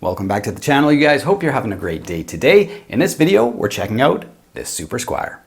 Welcome back to the channel, you guys. Hope you're having a great day today. In this video, we're checking out this Super Squier.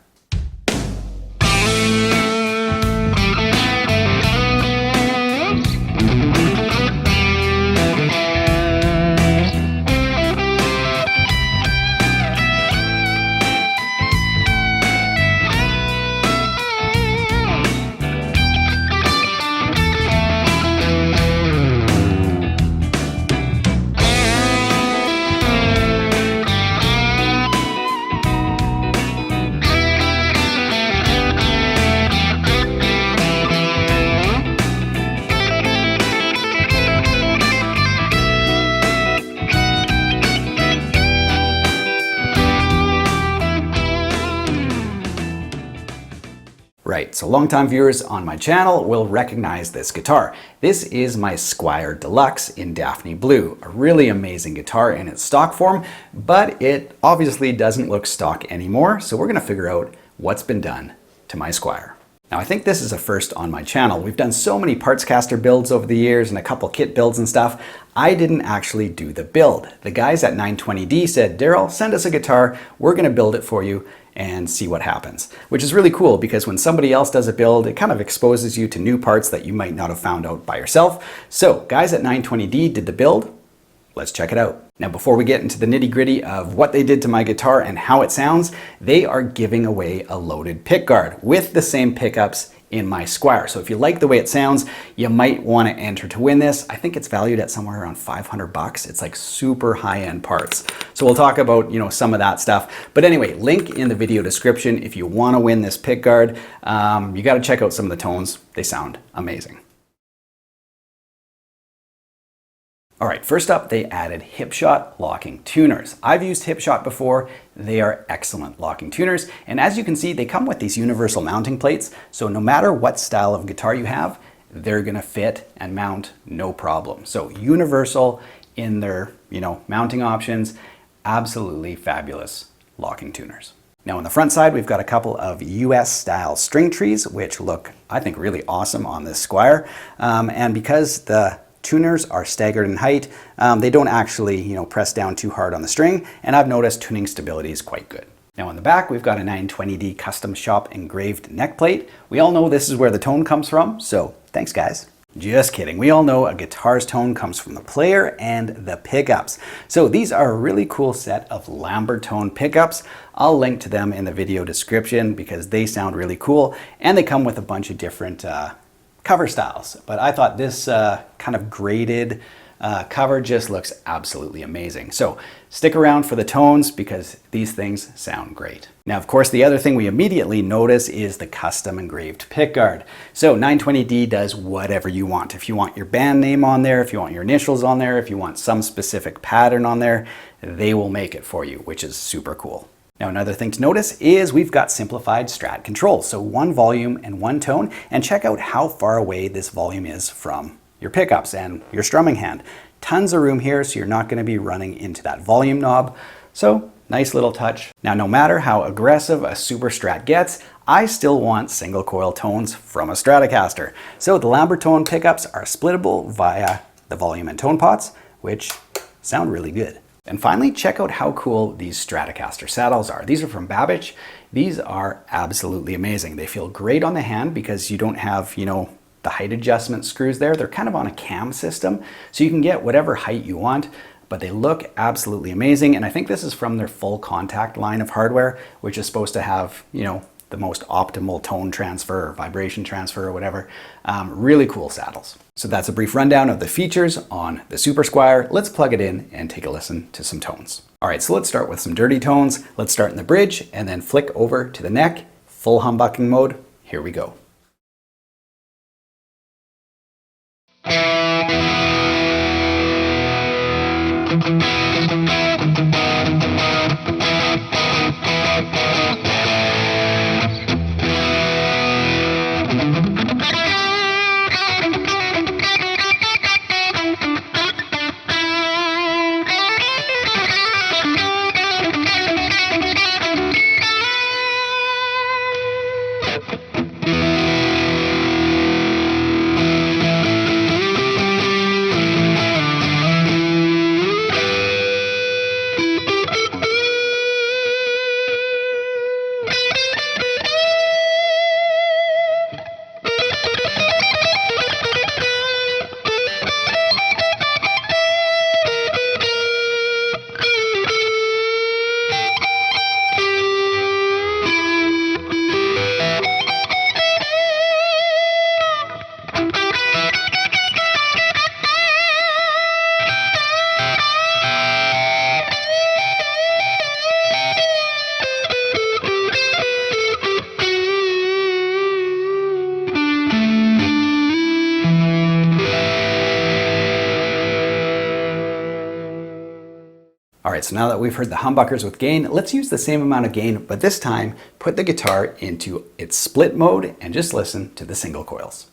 Right, so longtime viewers on my channel will recognize this guitar. This is my Squier Deluxe in Daphne Blue, a really amazing guitar in its stock form, but it obviously doesn't look stock anymore, so we're gonna figure out what's been done to my Squier. Now I think this is a first on my channel. We've done so many parts caster builds over the years and a couple kit builds and stuff. I didn't actually do the build. The guys at 920D said, Darrell, send us a guitar, we're gonna build it for you and see what happens. Which is really cool because when somebody else does a build, it kind of exposes you to new parts that you might not have found out by yourself. So guys at 920D did the build. Let's check it out. Now, before we get into the nitty gritty of what they did to my guitar and how it sounds, they are giving away a loaded pickguard with the same pickups in my Squier. So if you like the way it sounds, you might want to enter to win this. I think it's valued at somewhere around 500 bucks. It's like super high-end parts. So we'll talk about, some of that stuff. But anyway, link in the video description if you want to win this pickguard. You got to check out some of the tones. They sound amazing. All right, first up, they added Hipshot locking tuners. I've used Hipshot before. They are excellent locking tuners. And as you can see, they come with these universal mounting plates. So no matter what style of guitar you have, they're gonna fit and mount no problem. So universal in their, mounting options, absolutely fabulous locking tuners. Now on the front side, we've got a couple of US style string trees, which look, I think, really awesome on this Squier. And because the tuners are staggered in height, they don't actually, press down too hard on the string, and I've noticed tuning stability is quite good. Now on the back, we've got a 920D custom shop engraved neck plate. We all know this is where the tone comes from, so thanks guys. Just kidding. We all know a guitar's tone comes from the player and the pickups. So these are a really cool set of Lambert tone pickups. I'll link to them in the video description because they sound really cool, and they come with a bunch of different cover styles, but I thought this kind of graded cover just looks absolutely amazing. So stick around for the tones because these things sound great. Now, of course, the other thing we immediately notice is the custom engraved pickguard. So 920D does whatever you want. If you want your band name on there, if you want your initials on there, if you want some specific pattern on there, they will make it for you, which is super cool. Now, another thing to notice is we've got simplified strat controls, so one volume and one tone, and check out how far away this volume is from your pickups and your strumming hand. Tons of room here, so you're not going to be running into that volume knob. So nice little touch. Now, no matter how aggressive a Super Strat gets, I still want single coil tones from a Stratocaster. So the Lambert tone pickups are splittable via the volume and tone pots, which sound really good. And finally, check out how cool these Stratocaster saddles are. These are from Babbage. These are absolutely amazing. They feel great on the hand because you don't have, the height adjustment screws there. They're kind of on a cam system, so you can get whatever height you want, but they look absolutely amazing. And I think this is from their full contact line of hardware, which is supposed to have, the most optimal tone transfer or vibration transfer or whatever. Really cool saddles. So that's a brief rundown of the features on the Super Squier. Let's plug it in and take a listen to some tones. All right, so let's start with some dirty tones. Let's start in the bridge and then flick over to the neck. Full humbucking mode. Here we go. All right, so now that we've heard the humbuckers with gain, let's use the same amount of gain, but this time put the guitar into its split mode and just listen to the single coils.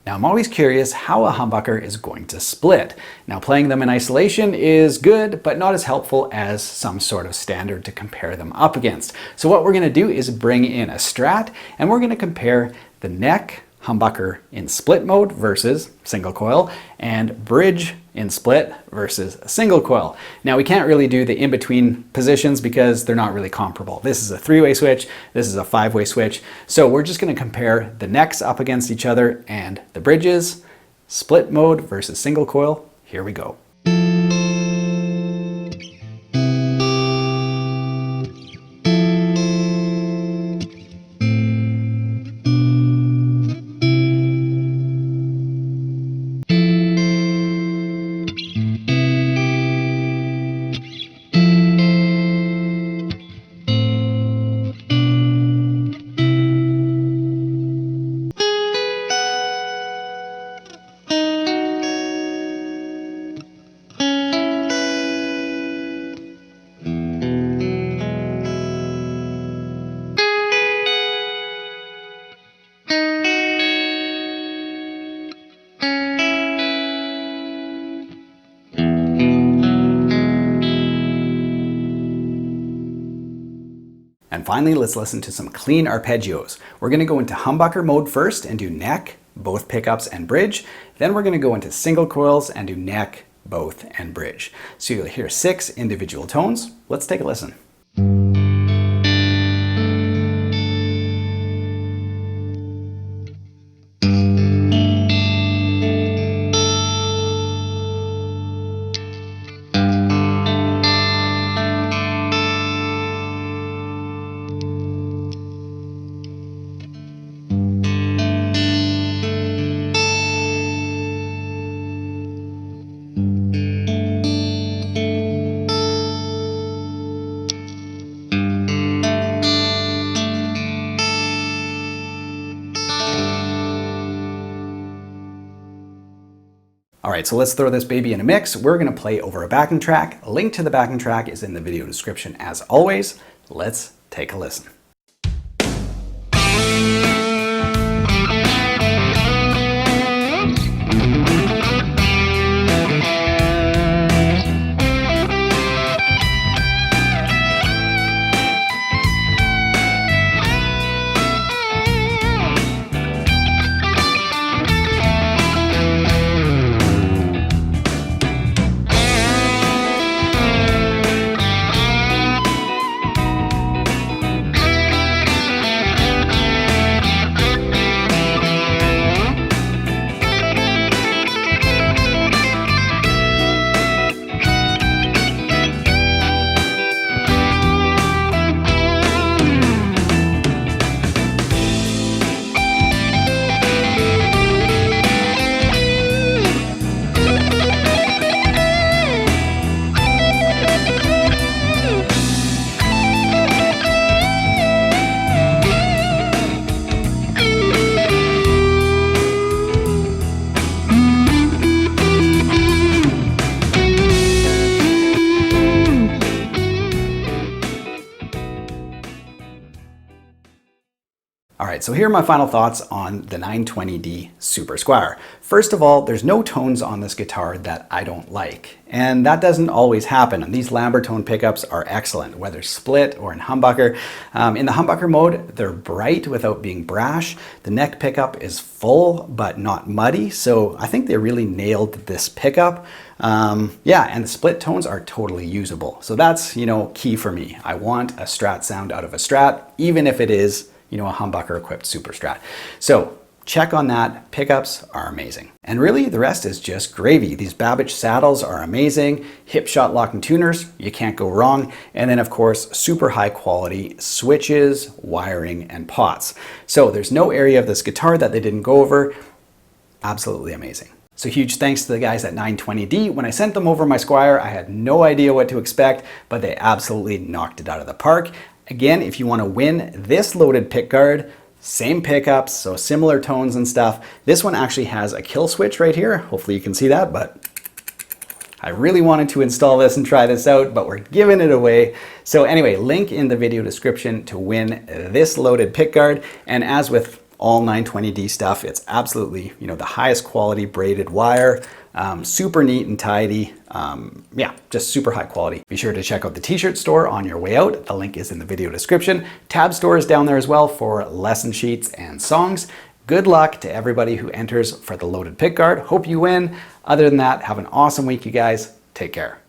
Now I'm always curious how a humbucker is going to split. Now playing them in isolation is good, but not as helpful as some sort of standard to compare them up against. So what we're going to do is bring in a Strat, and we're going to compare the neck humbucker in split mode versus single coil, and bridge in split versus single coil. Now we can't really do the in-between positions because they're not really comparable. This is a 3-way switch, this is a 5-way switch. So we're just going to compare the necks up against each other and the bridges, split mode versus single coil. Here we go. And finally, let's listen to some clean arpeggios. We're going to go into humbucker mode first and do neck, both pickups and bridge. Then we're going to go into single coils and do neck, both and bridge. So you'll hear 6 individual tones. Let's take a listen. All right, so let's throw this baby in a mix. We're gonna play over a backing track. A link to the backing track is in the video description as always. Let's take a listen. All right, so here are my final thoughts on the 920D Super Squier. First of all, there's no tones on this guitar that I don't like, and that doesn't always happen. And these Lambert tone pickups are excellent, whether split or in humbucker. In the humbucker mode, they're bright without being brash. The neck pickup is full but not muddy, so I think they really nailed this pickup. Yeah, and the split tones are totally usable. So that's, key for me. I want a Strat sound out of a Strat, even if it is a humbucker equipped Super Strat. So check on that. Pickups are amazing. And really, the rest is just gravy. These Babbage saddles are amazing. Hip shot locking tuners, you can't go wrong. And then of course, super high quality switches, wiring, and pots. So there's no area of this guitar that they didn't go over. Absolutely amazing. So huge thanks to the guys at 920D. When I sent them over my Squier, I had no idea what to expect, but they absolutely knocked it out of the park. Again, if you want to win this loaded pickguard, same pickups, so similar tones and stuff. This one actually has a kill switch right here. Hopefully you can see that, but I really wanted to install this and try this out, but we're giving it away. So anyway, link in the video description to win this loaded pickguard. And as with all 920D stuff, it's absolutely, you know, the highest quality braided wire, super neat and tidy. Yeah, just super high quality. Be sure to check out the t-shirt store on your way out. The link is in the video description. Tab store is down there as well for lesson sheets and songs. Good luck to everybody who enters for the loaded pickguard. Hope you win. Other than that, have an awesome week, you guys. Take care.